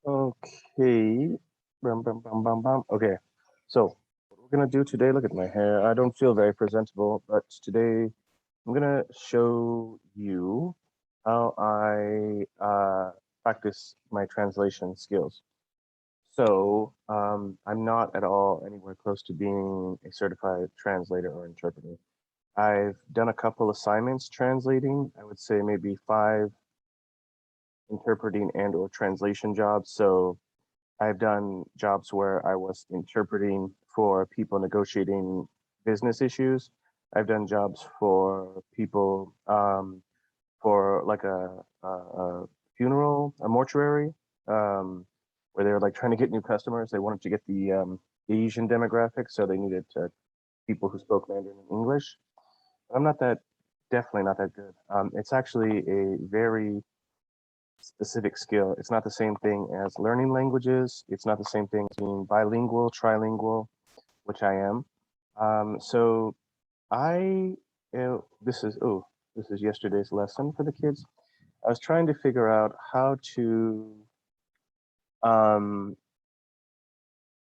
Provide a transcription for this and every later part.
Okay. Bum, bum, bum, bum, bum. Okay. So what we're gonna do today, look at my hair. I don't feel very presentable, but today I'm gonna show you how I practice my translation skills. I'm not at all anywhere close to being a certified translator or interpreter. I've done a couple assignments translating, I would say maybe five interpreting and or translation jobs. So I've done jobs where I was interpreting for people negotiating business issues. I've done jobs for people for like a funeral, a mortuary, where they're like trying to get new customers. They wanted to get the Asian demographic, so they needed people who spoke Mandarin and English. I'm not that, definitely not that good. It's actually a very specific skill. It's not the same thing as learning languages. It's not the same thing as being bilingual, trilingual, which I am. So I, this is, oh, this is yesterday's lesson for the kids. I was trying to figure out how to um,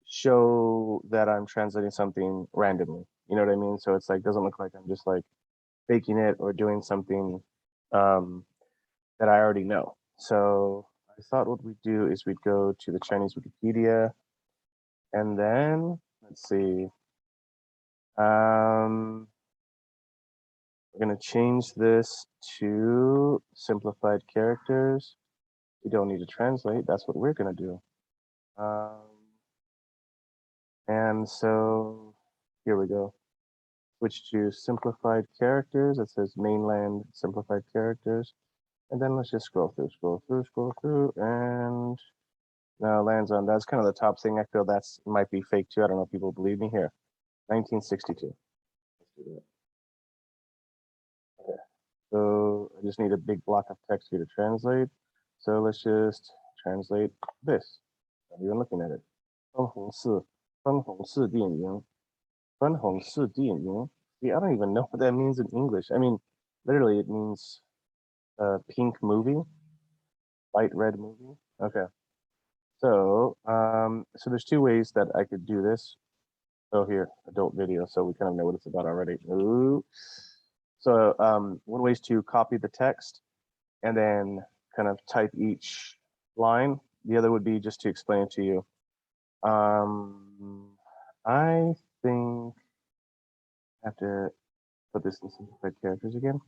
show that I'm translating something randomly. You know what I mean? So it's like, doesn't look like I'm just like faking it or doing something um, that I already know. So I thought what we'd do is we'd go to the Chinese Wikipedia and then let's see. We're going to change this to simplified characters. We don't need to translate. That's what we're going to do. Um, and so here we go. Switch to simplified characters. It says mainland simplified characters. And then let's just scroll through, and now lands on, that's kind of the top thing. I feel that's might be fake too. I don't know if people believe me here. 1962. Let's do that. Okay. So I just need a big block of text here to translate. So let's just translate this. Not even looking at it. 分红式电影. See, I don't even know what that means in English. I mean, literally, it means pink movie, light red movie. Okay. So there's two ways that I could do this. Oh, here, adult video. So we kind of know what it's about already. Ooh. So one way is to copy the text and then kind of type each line. The other would be just to explain it to you. I think I have to put this in simplified characters again.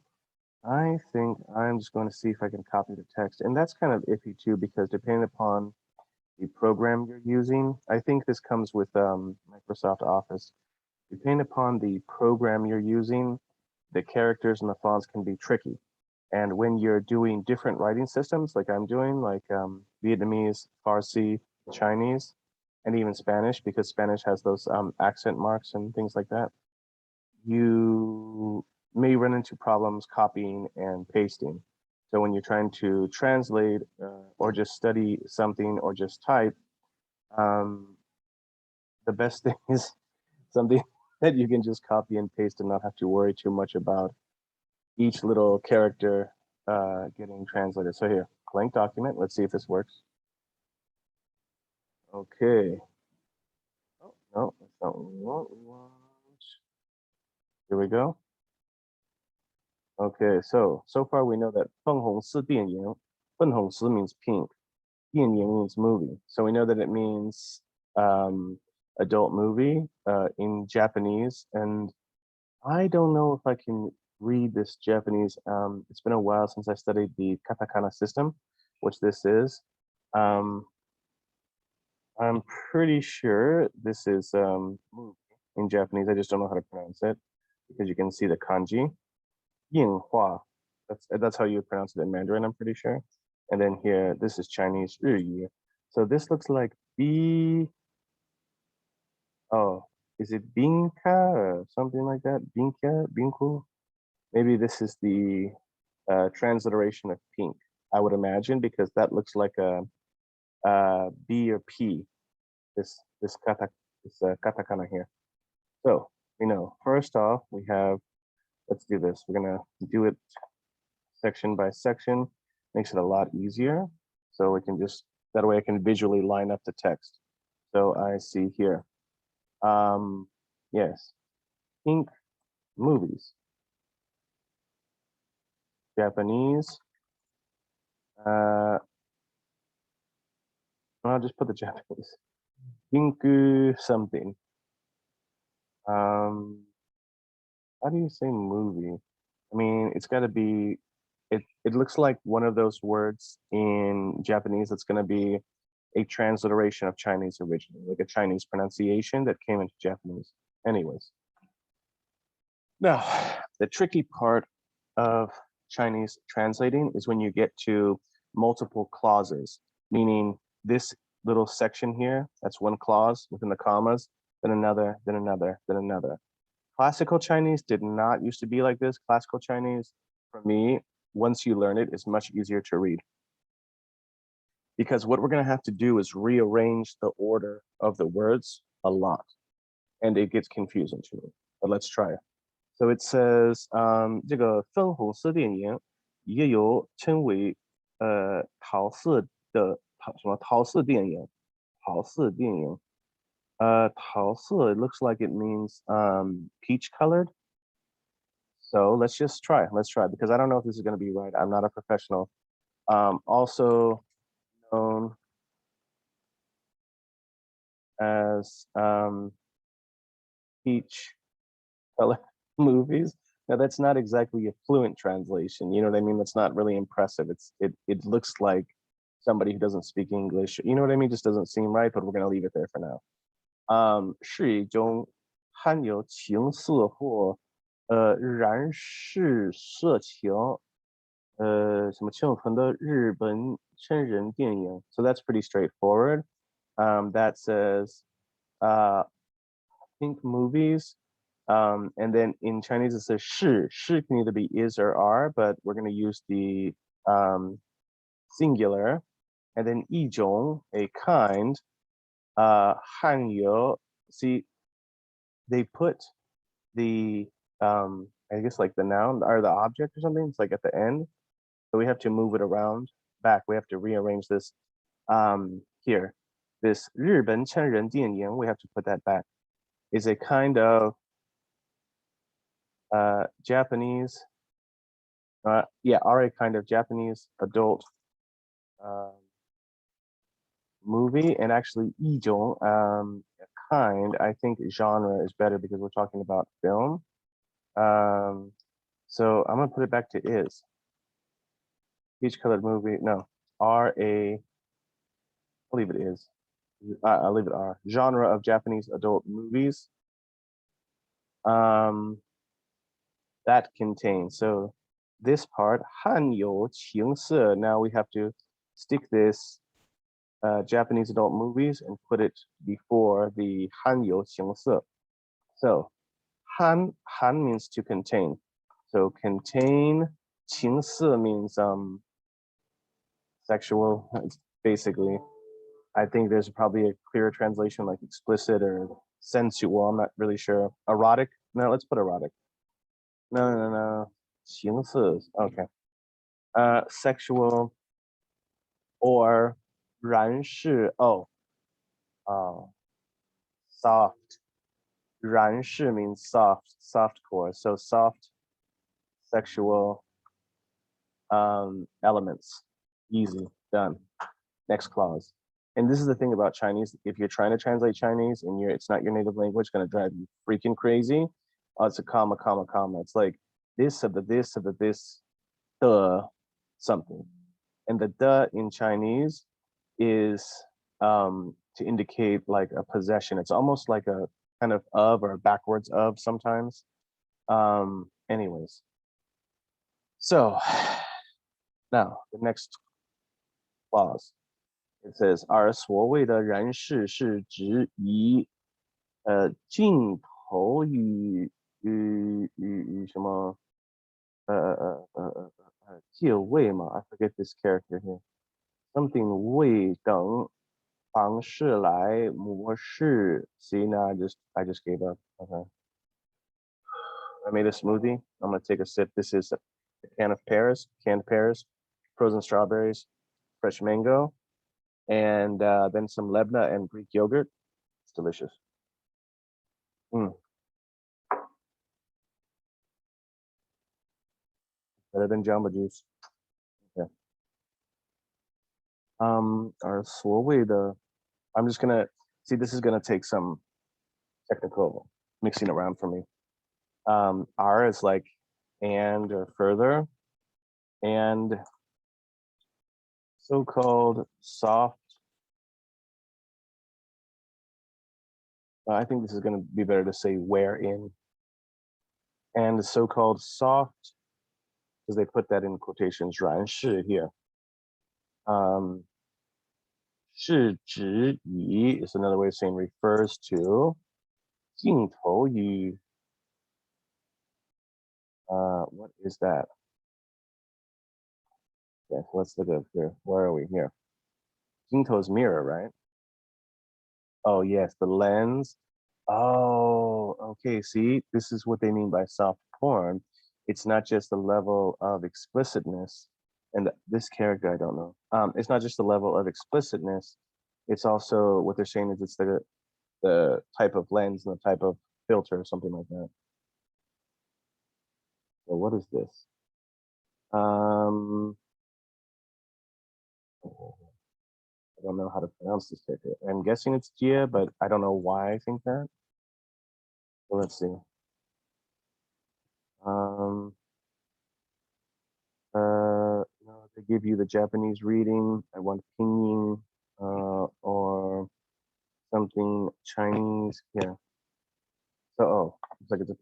I think I'm just going to see if I can copy the text. And that's kind of iffy too, because depending upon the program you're using, I think this comes with Microsoft Office. Depending upon the program you're using, the characters and the fonts can be tricky. And when you're doing different writing systems, like I'm doing, like Vietnamese, Farsi, Chinese, and even Spanish, because Spanish has those accent marks and things like that, you may run into problems copying and pasting. So when you're trying to translate or just study something or just type, um, the best thing is something that you can just copy and paste and not have to worry too much about each little character getting translated. So here, blank document. Let's see if this works. Okay. Oh, no, that's not what we want. Here we go. Okay, so far we know that 粉红是电影，粉红是 means pink, 电影 means movie. So we know that it means adult movie in Japanese. And I don't know if I can read this Japanese. It's been a while since I studied the katakana system, which this is. Um, I'm pretty sure this is movie in Japanese. I just don't know how to pronounce it because you can see the kanji. Yinghua. That's how you pronounce it in Mandarin, I'm pretty sure. And then here, this is Chinese, 日语. So this looks like B. Oh, is it Binka or something like that? Binka, Binku? Maybe this is the transliteration of pink, I would imagine, because that looks like a B or P. This katakana here. So you know, first off, we have. Let's do this. We're gonna do it section by section. Makes it a lot easier. So we can just That way I can visually line up the text. So I see here. Yes. Pink movies. Japanese. I'll just put the Japanese. Pinku something. How do you say movie? I mean, it's got to be. It looks like one of those words in Japanese that's going to be a transliteration of Chinese originally, like a Chinese pronunciation that came into Japanese. Anyways. Now, the tricky part of Chinese translating is when you get to multiple clauses, meaning this little section here, that's one clause within the commas, then another, then another, then another. Classical Chinese did not used to be like this. Classical Chinese, for me, once you learn it, is much easier to read. Because what we're going to have to do is rearrange the order of the words a lot. And it gets confusing to me. But let's try it. So it says, 这个粉红色电影也有称为桃色的什么桃色电影，桃色电影。桃色, it looks like it means peach colored. So let's just try. Let's try because I don't know if this is going to be right. I'm not a professional. Also known as peach color movies. Now that's not exactly a fluent translation. You know what I mean? That's not really impressive. It looks like somebody who doesn't speak English. You know what I mean? Just doesn't seem right. But we're going to leave it there for now. 是一种含有情色或燃视色情什么成分的日本成人电影. So that's pretty straightforward. That says pink movies. And then in Chinese it says 是. 是 can either be is or are, but we're going to use the singular. And then 一种, a kind. 含有, see, they put the I guess like the noun or the object or something. It's like at the end, so we have to move it around back. We have to rearrange this. Here, this 日本成人电影, we have to put that back. Is a kind of Japanese, are a kind of Japanese adult movie, and actually 一种 kind, I think genre is better because we're talking about film. So I'm gonna put it back to is. Peach colored movie, no, I'll leave it is. I'll leave it R. Genre of Japanese adult movies. That contains, so this part, 含有情色, now we have to stick this Japanese adult movies and put it before the 含有情色. So 含 means to contain. So contain, 情色 means sexual. It's basically, I think there's probably a clearer translation like explicit or sensual. I'm not really sure. Erotic? No, let's put erotic. No. 情色. Okay. Sexual or 燃视, soft. 燃视 means soft core. So soft sexual elements. Easy, done. Next clause. And this is the thing about Chinese. If you're trying to translate Chinese and it's not your native language, it's going to drive you freaking crazy. It's a comma. It's like this of the this of the this, something. And the the in Chinese is to indicate like a possession. It's almost like a kind of or backwards of sometimes. Anyways. So now the next clause. It says, 而所谓的人事是指以镜头与什么借位嘛 I forget this character here. Something 位等方式来模式. See, now I just gave up. Okay. I made a smoothie. I'm gonna take a sip. This is a can of pears, canned pears, frozen strawberries, fresh mango, and then some lebna and Greek yogurt. It's delicious. Mm. Better than jamba juice. Yeah. 而所谓的 I'm just gonna see. This is gonna take some technical mixing around for me. R is like and or further, and so-called soft. I think this is gonna be better to say wherein, and the so-called soft, because they put that in quotations. 然是 here. 是指以 is another way of saying refers to 镜头语 what is that? Okay, so let's look up here. Where are we here? 镜头 is mirror, right? Oh yes, the lens. Oh, okay. See, this is what they mean by soft porn. It's not just the level of explicitness, and this character I don't know. It's not just the level of explicitness. It's also what they're saying is it's the type of lens and the type of filter or something like that. So what is this? I don't know how to pronounce this character. I'm guessing it's Gia, but I don't know why I think that. So let's see. No, they give you the Japanese reading. I want pinyin or something Chinese. Yeah. So it's like it's a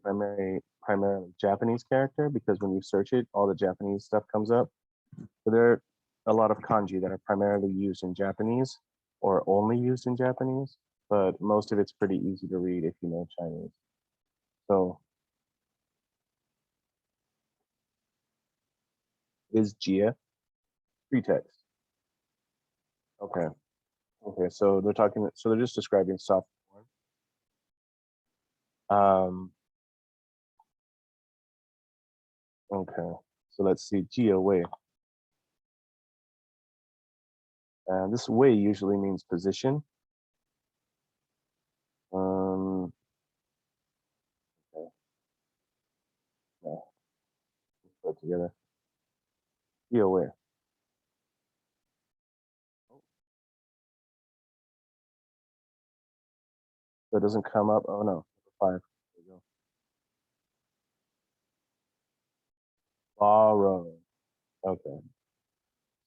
primarily Japanese character because when you search it, all the Japanese stuff comes up. So there are a lot of kanji that are primarily used in Japanese or only used in Japanese, but most of it's pretty easy to read if you know Chinese. So is Jia pretext? Okay. Okay, so they're just describing soft porn. Okay, so let's see, Jia Wei. This way usually means position. Okay. Yeah. Let's put it together. Jia Wei. So it doesn't come up. Oh no, 5. There you go. Borrow. Okay.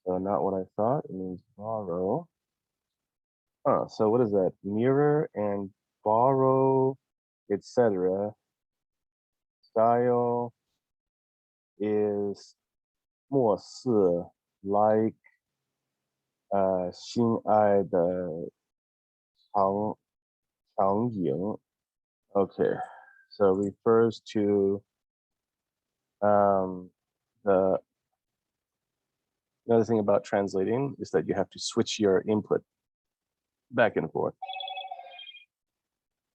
So not what I thought. It means borrow. So what is that? Mirror and borrow, etc. Style is 漠视 like 心爱的场景. Okay, so refers to the another thing about translating is that you have to switch your input back and forth.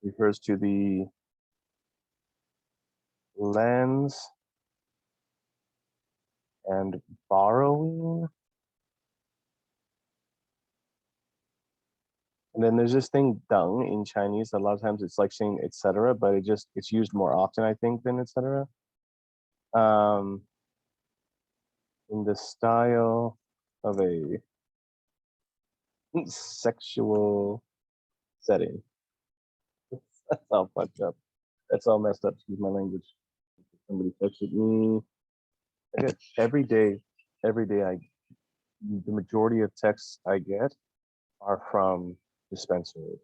Refers to the lens and borrowing. And then there's this thing deng in Chinese. A lot of times it's like saying etc., but it's used more often, I think, than etc. In the style of a sexual setting. That's all fucked up. That's all messed up. Excuse my language. Somebody texted me. I get every day the majority of texts I get are from dispensary.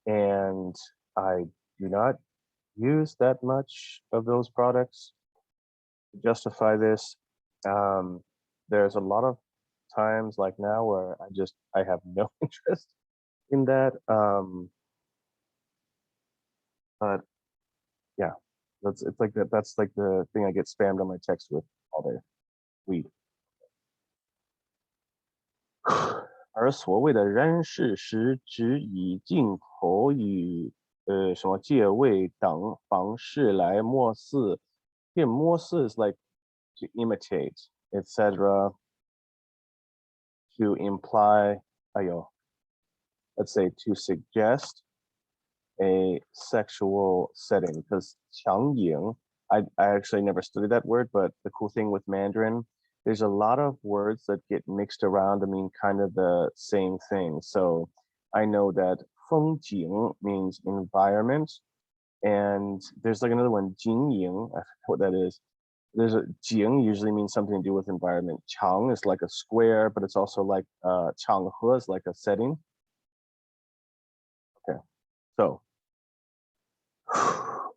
And I do not use that much of those products to justify this. There's a lot of times like now where I have no interest in that. But yeah, it's like that. That's like the thing I get spammed on my text with all day. Weed. 而所谓的认识是指以镜头与什么借位等方式来模似。Here, 模似 is like to imitate, etc. To imply let's say to suggest a sexual setting, because 强影, I actually never studied that word, but the cool thing with Mandarin, there's a lot of words that get mixed around to mean kind of the same thing. So I know that 风景 means environment, and there's like another one, 经营, I forget what that is. There's a 景 usually means something to do with environment. 场 is like a square, but it's also like 场合 is like a setting. Okay, so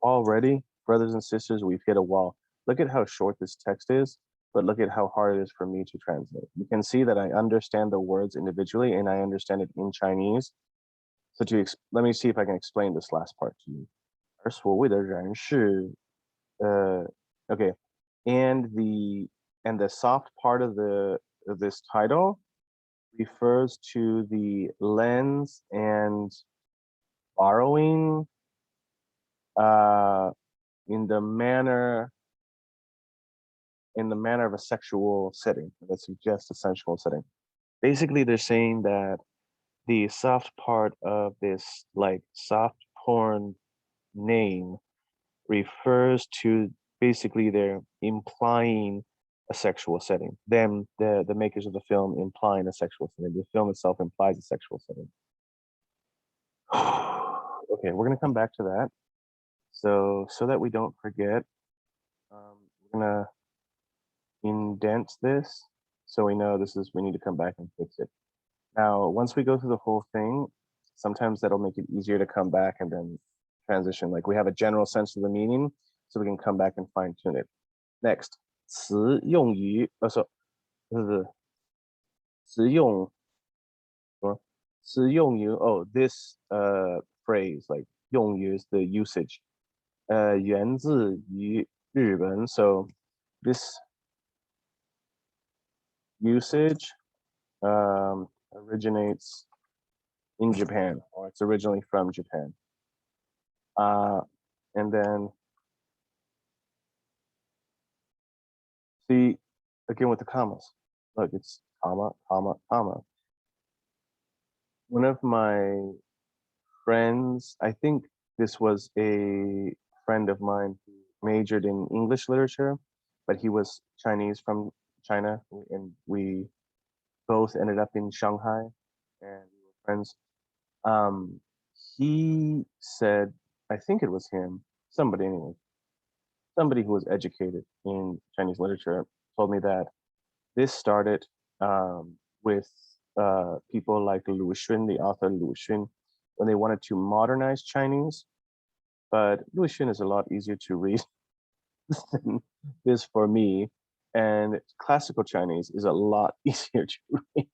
already, brothers and sisters, we've hit a wall. Look at how short this text is, but look at how hard it is for me to translate. You can see that I understand the words individually and I understand it in Chinese. So let me see if I can explain this last part to you. 而所谓的人是, okay, and the soft part of this title refers to the lens and borrowing in the manner of a sexual setting that suggests a sensual setting. Basically, they're saying that the soft part of this like soft porn name refers to basically they're implying a sexual setting. Them, the makers of the film, implying a sexual setting. The film itself implies a sexual setting. Okay, we're gonna come back to that. So that we don't forget, we're gonna indent this so we know we need to come back and fix it. Now, once we go through the whole thing, sometimes that'll make it easier to come back and then transition. Like we have a general sense of the meaning, so we can come back and fine tune it. Next, 词用于, this phrase, like 用于 is the usage. 源自于日本, so this usage originates in Japan, or it's originally from Japan. And then see, again with the commas. Look, it's comma, comma, comma. One of my friends, I think this was a friend of mine who majored in English literature, but he was Chinese from China, and we both ended up in Shanghai, and we were friends. He said, I think it was him, somebody anyway, somebody who was educated in Chinese literature told me that this started with people like Lu Xun, the author Lu Xun, when they wanted to modernize Chinese. But Lu Xun is a lot easier to read than this for me, and classical Chinese is a lot easier to read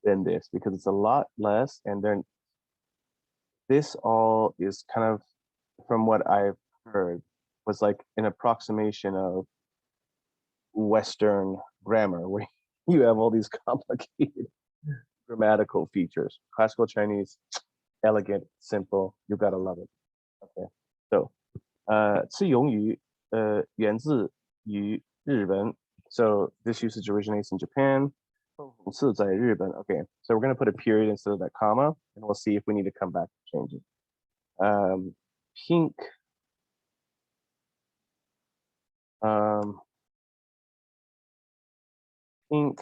than this because it's a lot less, and then this all is kind of, from what I've heard, was like an approximation of Western grammar, where you have all these complicated grammatical features. Classical Chinese, elegant, simple, you gotta love it. Okay, so 自用于源自于日本, so this usage originates in Japan. 讽刺在日本. Okay, so we're going to put a period instead of that comma, and we'll see if we need to come back to change it. Pink. Pink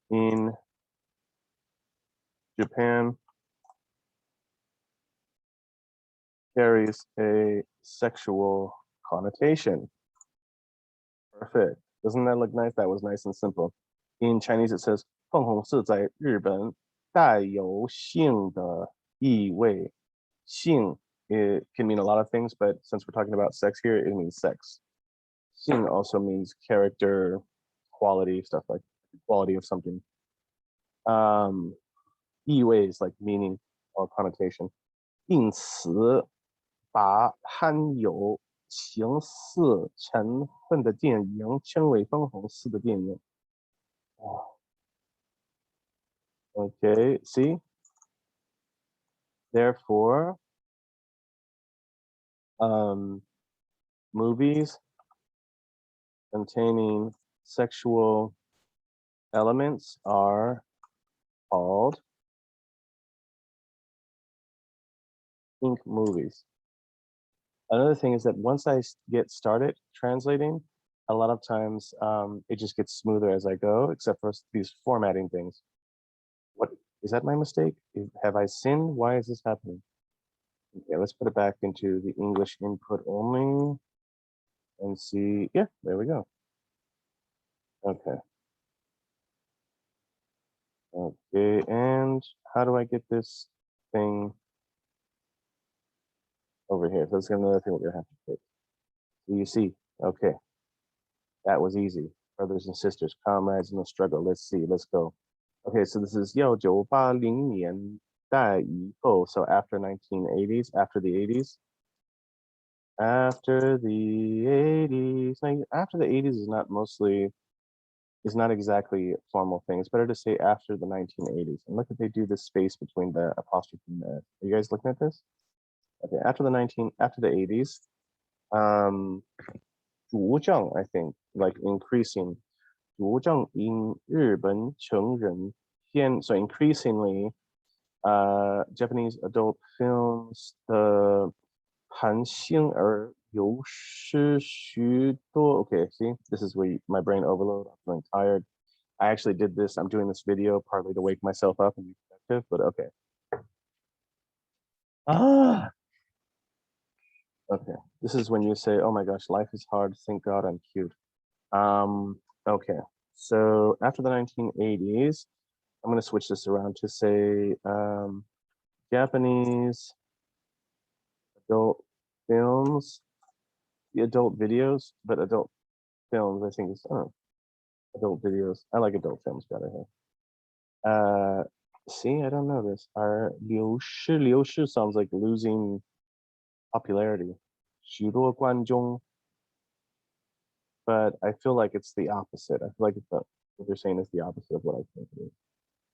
in Japan carries a sexual connotation. Perfect. Doesn't that look nice? That was nice and simple. In Chinese, it says 凤红是在日本带有性的意味. 性, it can mean a lot of things, but since we're talking about sex here, it means sex. 性 also means character, quality, stuff like quality of something. 意味 is like meaning or connotation. 因此把含有情色成分的电影称为粉红色的电影. Okay, see? Therefore, movies containing sexual elements are called Ink Movies. Another thing is that once I get started translating, a lot of times it just gets smoother as I go, except for these formatting things. What is that my mistake? Have I sinned? Why is this happening? Okay, let's put it back into the English input only and see. Yeah, there we go. Okay. Okay, and how do I get this thing over here? So that's another thing we're gonna have to fix. So you see, okay, that was easy. Brothers and sisters, comrades in the struggle. Let's see, let's go. Okay, so this is 1980年代以后, so after 1980s, after the 80s. After the 80s. After the 80s is not exactly a formal thing. It's better to say after the 1980s. And look if they do this space between the apostrophe and the. Are you guys looking at this? Okay, after the 80s, 主政, I think, like increasing. 主政因日本成人偏, so increasingly, Japanese adult films, the 韩星而流失许多. Okay, see, this is where my brain overload. I'm feeling tired. I actually did this. I'm doing this video partly to wake myself up and be productive, but okay. Okay. This is when you say, "Oh my gosh, life is hard. Thank God I'm cute." Okay. So after the 1980s, I'm going to switch this around to say Japanese adult films, the adult videos, but adult films, I think is adult videos. I like adult films better here. See, I don't know this. Our 流失 sounds like losing popularity. 许多观众, but I feel like it's the opposite. I feel like what they're saying is the opposite of what I think it is.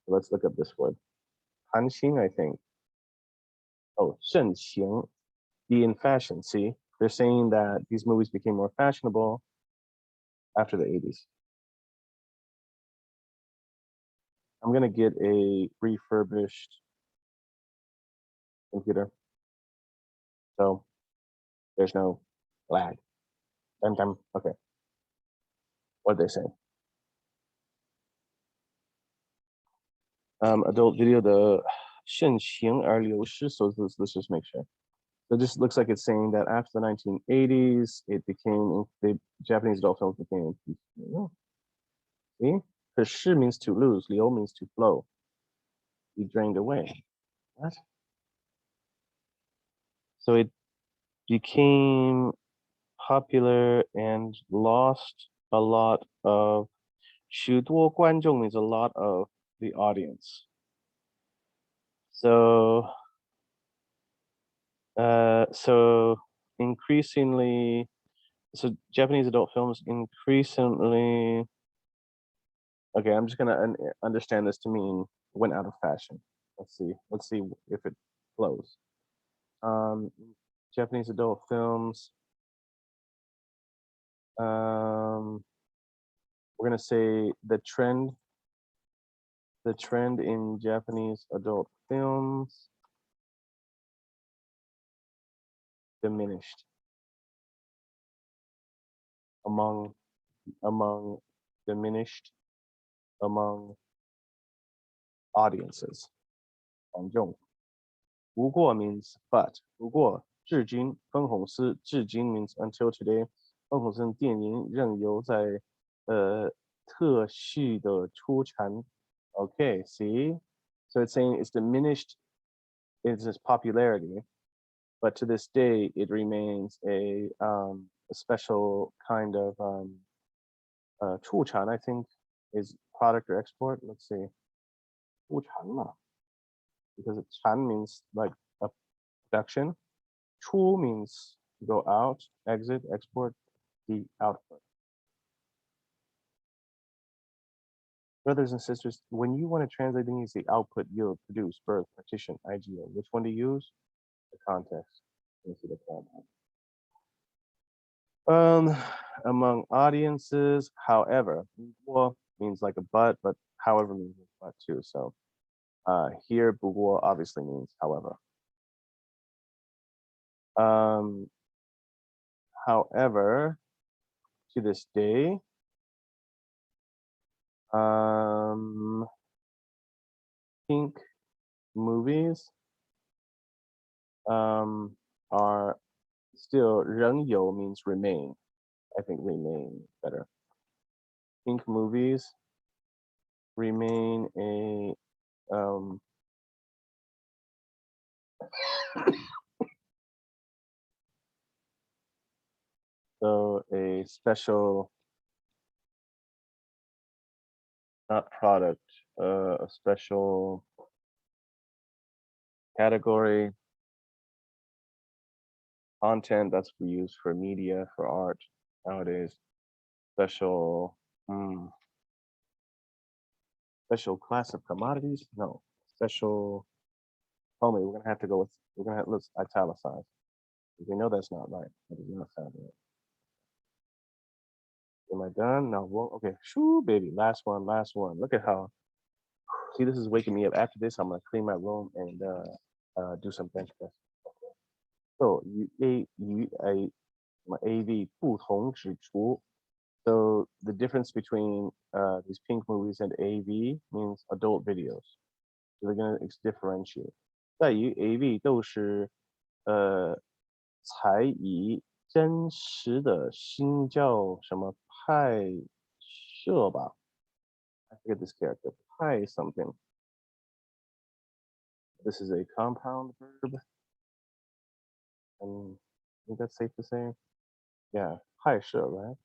So let's look up this word. 韩星, I think. Oh, 盛行, be in fashion. See, they're saying that these movies became more fashionable after the 80s. I'm gonna get a refurbished computer, so there's no lag. Okay, what they say. Adult video, the 盛行而流失. So let's just make sure. So this looks like it's saying that after the 1980s, the Japanese adult films became. See, because 失 means to lose, 流 means to flow. Be drained away. What? So it became popular and lost a lot of. 许多观众 means a lot of the audience. So increasingly, so Japanese adult films increasingly. Okay, I'm just gonna understand this to mean went out of fashion. Let's see if it flows. Japanese adult films. We're gonna say the trend in Japanese adult films diminished among audiences. 观众. 不过 means but. 不过至今分红司至今 means until today. 分红司电影仍有在特许的出产. Okay, see? So it's saying it's diminished in its popularity, but to this day it remains a special kind of 出产, I think, is product or export. Let's see. 出产嘛, because 产 means like a production. 出 means go out, exit, export, the output. Brothers and sisters, when you want to translate things, the output, yield, produce, birth, partition, IGO. Which one to use? The context. Let me see the context. Among audiences, however, means like a but however means a but too. So Here, 不过 obviously means however. Um, however, to this day, pink movies are still 仍有 means remain. I think remain better. Pink movies remain a so a special not product, a special category content that's we use for media for art nowadays. Special special class of commodities? No. Special homie, we're gonna have to go with let's italicize. We know that's not right. That does not sound right. Am I done? No. Well, okay. Shoo, baby. Last one. Last one. Look at how. See, this is waking me up. After this, I'm gonna clean my room and do some bench press. So AV 不同指出 So the difference between these pink movies and AV means adult videos. So they're gonna differentiate. 在于 AV 都是才以真实的新叫什么派摄吧 I forget this character. Pai something. This is a compound verb. And I think that's safe to say. Yeah, 拍摄, right?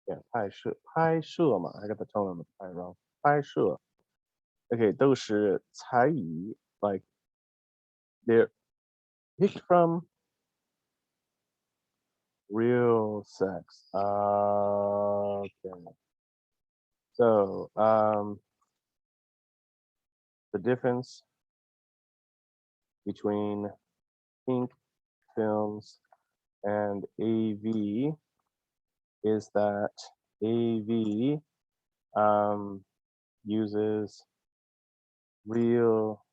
Yeah, 拍摄嘛. I got the tone on the 拍 wrong. 拍摄. Okay, 都是才艺 like they're picked from real sex. Okay. So, the difference between pink films and AV is that AV uses real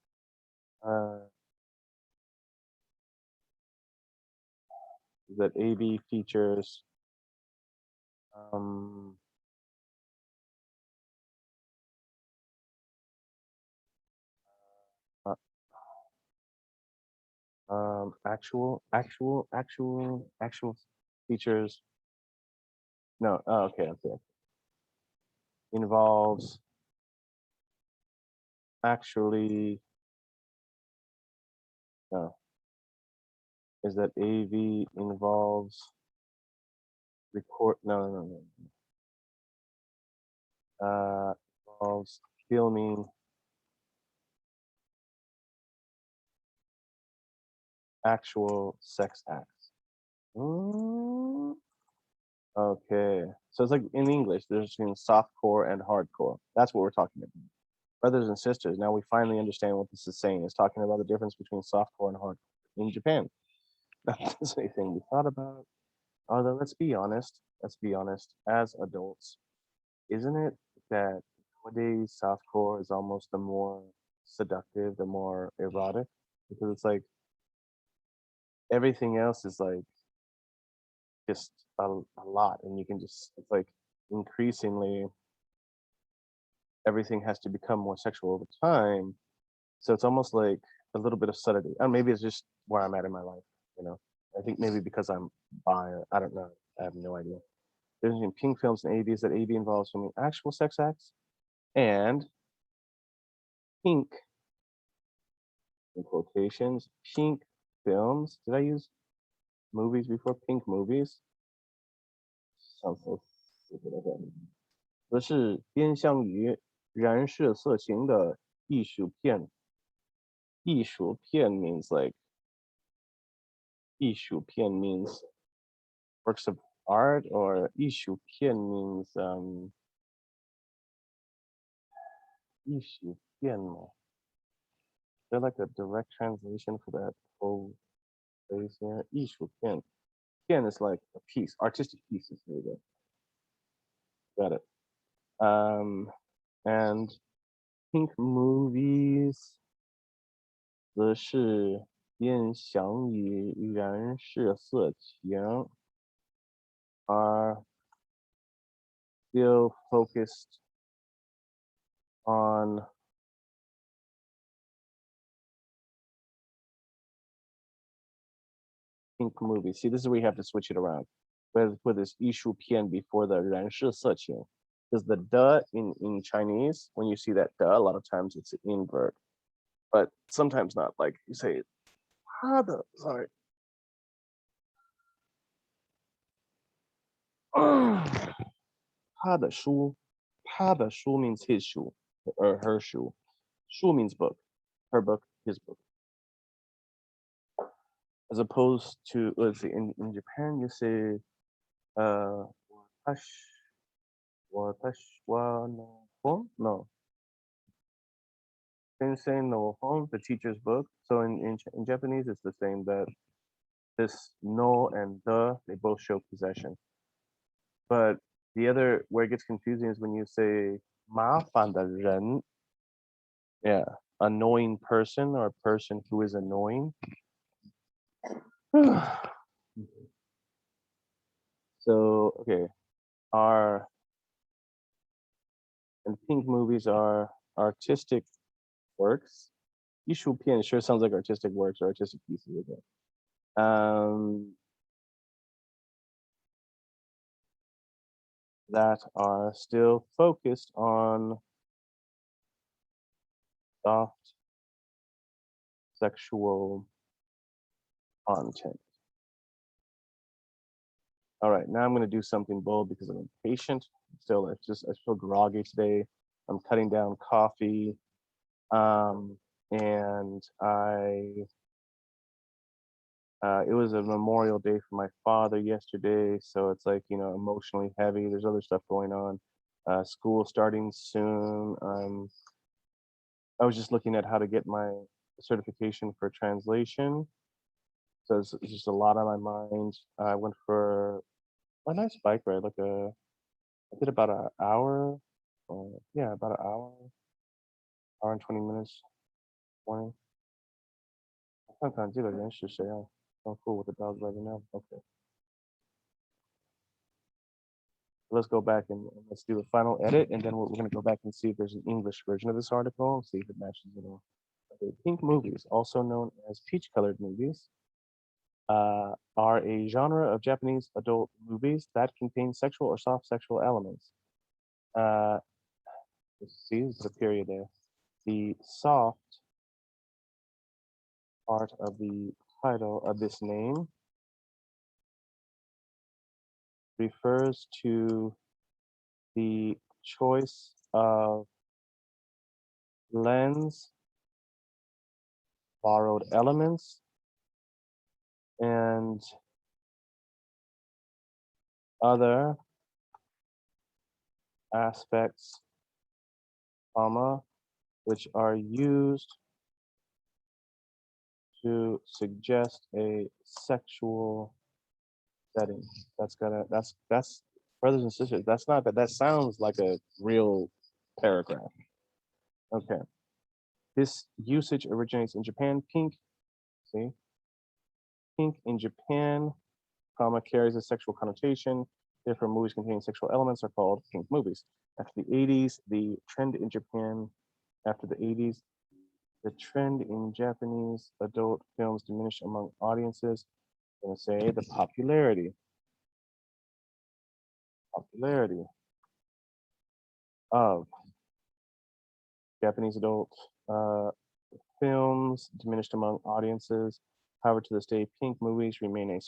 that AV features actual features. No, okay. Involves actually no. Is that AV involves record? No. Involves filming actual sex acts. Okay, so it's like in English, there's between softcore and hardcore. That's what we're talking about. Brothers and sisters, now we finally understand what this is saying. It's talking about the difference between softcore and hardcore in Japan. Not anything we thought about. Although let's be honest, as adults, isn't it that nowadays softcore is almost the more seductive, the more erotic? Because it's like everything else is like just a lot, and you can just it's like increasingly everything has to become more sexual over time. So it's almost like a little bit of subtlety. And maybe it's just where I'm at in my life, you know. I think maybe because I'm bi, I don't know. I have no idea. There's in pink films and AVs that AV involves from actual sex acts and pink in quotations, pink films. Did I use movies before? Pink movies? Sounds so stupid. Okay. 则是偏向于燃射色情的艺术片。艺术片 means like 艺术片 means works of art, or 艺术片 means 艺术片 is there like a direct translation for that whole phrase here? 艺术片 片 is like a piece, artistic pieces. There you go. Got it. And Pink movies 则是偏向于燃色色情 are still focused on pink movies. See, this is where you have to switch it around. Put this 艺术片 before the 燃色色情. Because the "的" in Chinese, when you see that "的", a lot of times it's an invert, but sometimes not. Like you say, 他的, sorry. 他的书, 他的书 means his 书 or her 书. 书 means book. Her book, his book. As opposed to, let's see, in Japan, you say, 私はの本? No. Sensei no hon, the teacher's book. So in Japanese, it's the same, that this no and the, they both show possession. But the other, where it gets confusing is when you say 麻烦的人, yeah, annoying person or person who is annoying. So, okay, and pink movies are artistic works. 艺术片 sure sounds like artistic works or artistic pieces. Okay. That are still focused on soft sexual content. All right, now I'm going to do something bold because I'm impatient. Still, I feel groggy today. I'm cutting down coffee, and it was a Memorial Day for my father yesterday, so it's like, you know, emotionally heavy. There's other stuff going on. School starting soon. I was just looking at how to get my certification for translation. So it's just a lot on my mind. I went for a nice bike ride, I did about an hour, about an hour and 20 minutes morning. 看看这个人是谁啊? Oh, cool, with the dog right now. Okay. Let's go back and let's do a final edit, and then we're going to go back and see if there's an English version of this article, see if it matches at all. Okay, pink movies, also known as peach-colored movies, are a genre of Japanese adult movies that contain sexual or soft sexual elements. See, there's a period there. The soft part of the title of this name refers to the choice of lens, borrowed elements, and other aspects, which are used to suggest a sexual setting. That's brothers and sisters. That's not that sounds like a real paragraph. Okay. This usage originates in Japan. Pink, see? Pink in Japan, carries a sexual connotation. Therefore, movies containing sexual elements are called pink movies. After the 80s, the trend in Japan, the trend in Japanese adult films diminished among audiences. I'm going to say the popularity of Japanese adult films diminished among audiences. However, to this day, pink movies remain it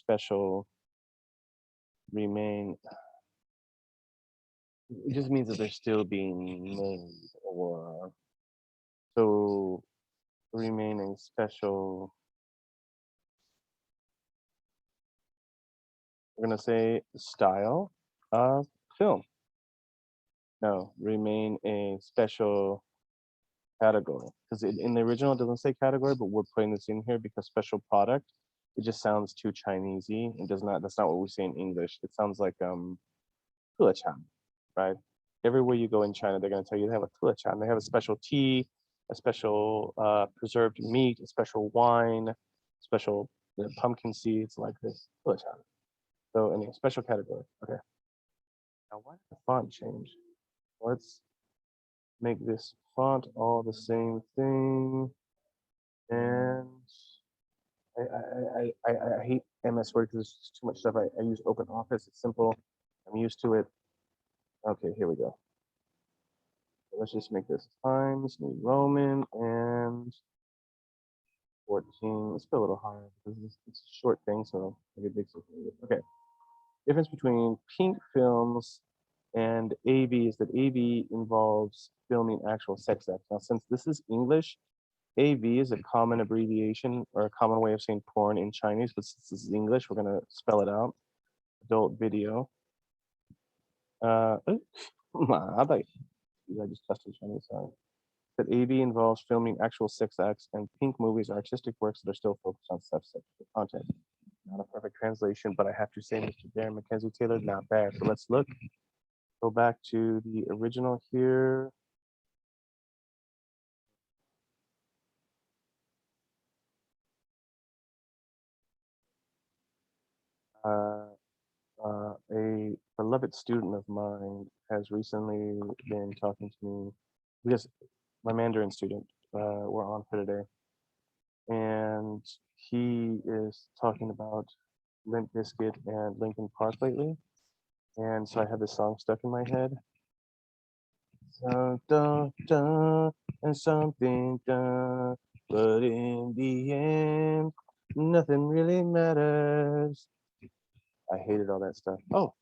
just means that they're still being made, or so remain a special, we're going to say, style of film. No, remain a special category, because in the original it doesn't say category, but we're putting this in here because special product, it just sounds too Chinesey. That's not what we say in English. It sounds like 特产, right? everywhere you go in China, they're going to tell you they have a tulechan. They have a special tea, a special preserved meat, a special wine, special pumpkin seeds like this tulechan. So anyway, special category. Okay. Now why did the font change? Let's make this font all the same thing. And I hate MS Word because there's too much stuff. I use Open Office. It's simple. I'm used to it. Okay, here we go. So let's just make this Times New Roman and 14. Let's go a little higher because it's a short thing, so make a big something. Okay. Difference between pink films and AV is that AV involves filming actual sex acts. Now, since this is English, AV is a common abbreviation or a common way of saying porn in Chinese, but since this is English, we're going to spell it out. Adult video. I just tested Chinese, sorry. That AV involves filming actual sex acts, and pink movies are artistic works that are still focused on sexual content. Not a perfect translation, but I have to say, Mr. Darren Mackenzie Taylor, not bad. So let's look. Go back to the original here. A beloved student of mine has recently been talking to me because my Mandarin student, we're on for today, and he is talking about Limp Bizkit and Linkin Park lately, and so I had this song stuck in my head. So dun, dun, and something done, but in the end, nothing really matters. I hated all that stuff. Oh,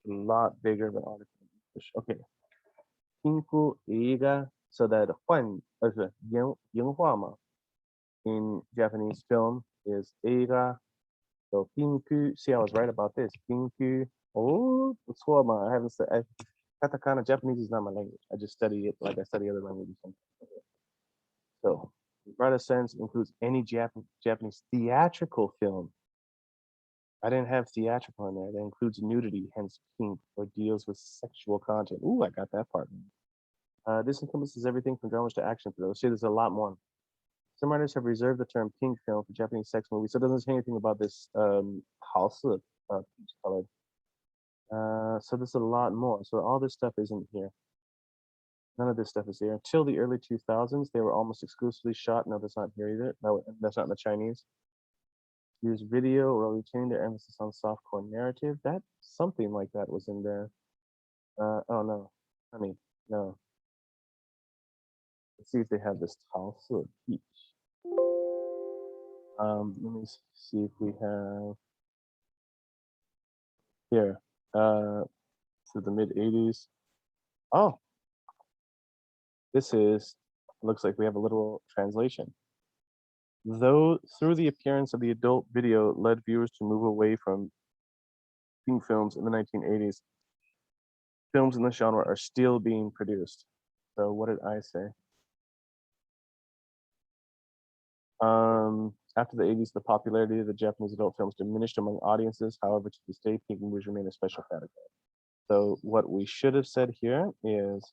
a lot bigger of an article. Okay. 听过映画 so that 是荧画嘛 in Japanese film is 映画 so ピンク see I was right about this ピンク oh it's ma. I haven't said katakana Japanese is not my language. I just study it like I study other languages sometimes. So the broader sense includes any Japanese theatrical film. I didn't have theatrical in there. That includes nudity, hence pink, or deals with sexual content. Ooh, I got that part. This encompasses everything from dramas to action thrillers. See, there's a lot more. Some writers have reserved the term pink film for Japanese sex movies, so it doesn't say anything about this peach colored. So there's a lot more. So all this stuff isn't here. None of this stuff is here. Until the early 2000s, they were almost exclusively shot. No, that's not here either. No, that's not in the Chinese. Use video or retaining their emphasis on softcore narrative. That something like that was in there. Oh no, honey, no. Let's see if they have this Taosi peach. Let me see if we have here. To the mid 80s. Oh, this is looks like we have a literal translation. Though through the appearance of the adult video led viewers to move away from pink films in the 1980s, films in the genre are still being produced. So what did I say? After the 80s, the popularity of the Japanese adult films diminished among audiences. However, to this day, pink movies remain a special category. So what we should have said here is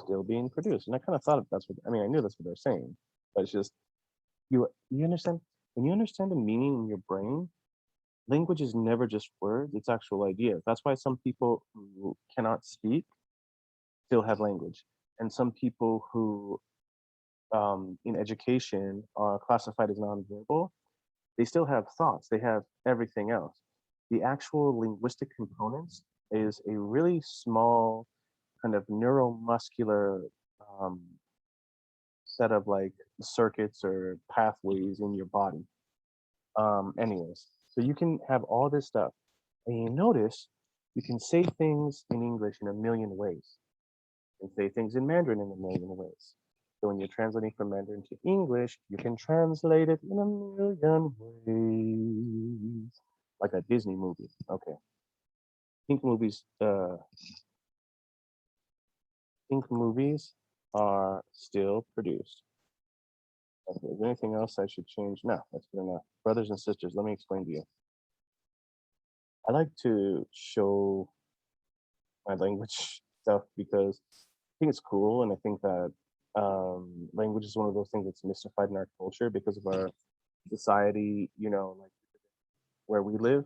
still being produced. And I kind of thought that's what, I mean, I knew that's what they're saying, but it's just, you understand, when you understand the meaning in your brain, language is never just words, it's actual ideas. That's why some people who cannot speak still have language. And some people who in education are classified as nonverbal, they still have thoughts, they have everything else. The actual linguistic components is a really small kind of neuromuscular set of like circuits or pathways in your body. Anyways, so you can have all this stuff, and you notice you can say things in English in a million ways, and say things in Mandarin in a million ways. So when you're translating from Mandarin to English, you can translate it in a million ways, like a Disney movie. Okay, pink movies. Pink movies are still produced. Okay, is there anything else I should change? No, that's good enough. Brothers and sisters, let me explain to you. I like to show my language stuff because I think it's cool, and I think that language is one of those things that's mystified in our culture because of our society. Like where we live,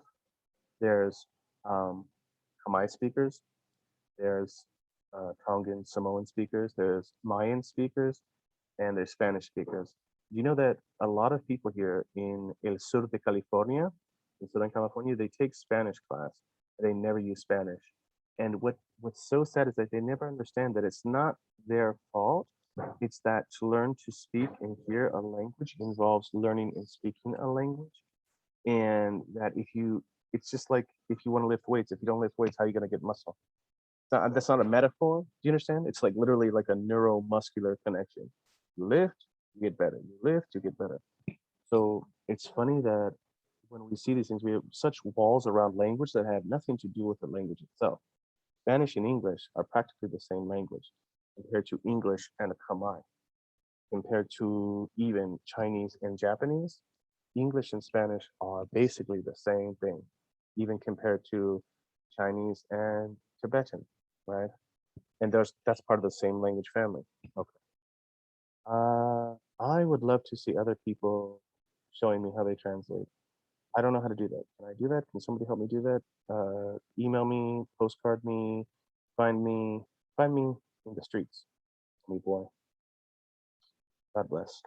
there's um, Khmer speakers, there's Tongan Samoan speakers, there's Mayan speakers, and there's Spanish speakers. Do you know that a lot of people here in El Sur de California, in Southern California, they take Spanish class. They never use Spanish. And what's so sad is that they never understand that it's not their fault. It's that to learn to speak and hear a language involves learning and speaking a language. And that it's just like if you want to lift weights. If you don't lift weights, how are you going to get muscle? That's not a metaphor. Do you understand? It's like literally like a neuromuscular connection. You lift, you get better. You lift, you get better. So it's funny that when we see these things, we have such walls around language that have nothing to do with the language itself. Spanish and English are practically the same language compared to English and a Khmer. Compared to even Chinese and Japanese, English and Spanish are basically the same thing, even compared to Chinese and Tibetan, right? And that's part of the same language family. Okay. I would love to see other people showing me how they translate. I don't know how to do that. Can I do that? Can somebody help me do that? Email me, postcard me, find me, find me in the streets. Me boy. God bless.